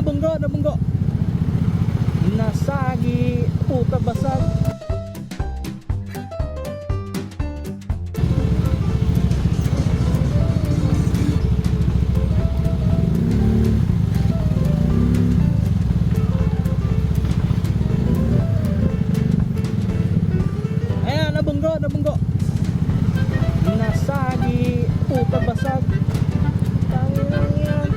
nabunggo, nabunggo. Nasagi, puta basag. Ayan, nabunggo, nabunggo. Nasagi, puta basag. Tangin lang yan.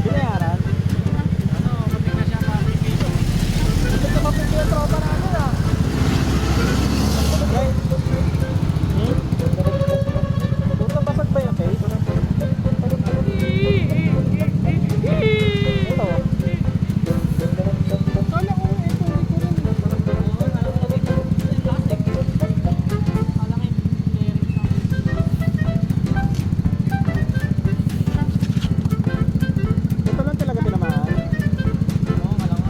Binayaran? Ano, pati na siya makikito. Ito ka mapit yung tropa natin ah. Okay. Puta basag ba yung face? Ito. Kala ko ito, hindi ko rin. Oo, kala ko dito. Yung plastic. Kala ko Ito lang talaga tinamaan. Oo, kala ko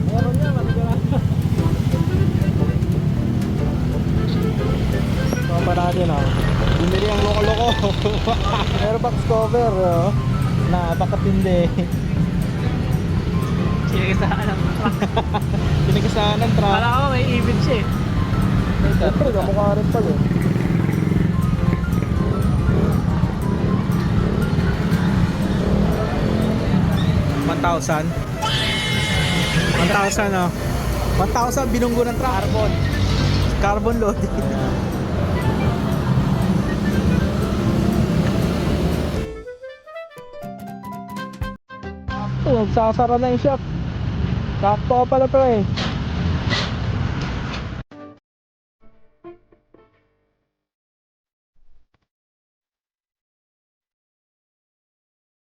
Meron niya, maligara. Tropa natin ah. Bumili ang loko-loko. Airbox cover oh. Napakatindi. sinigasaan ng truck. Pinagasaan ng truck. Kala ko may even siya eh. Siyempre, kamukha rin pala eh. $1,000 oh. 1,000 binunggo ng truck. Carbon loading. Nagsasara na yung shop. Sakto ka pala pre.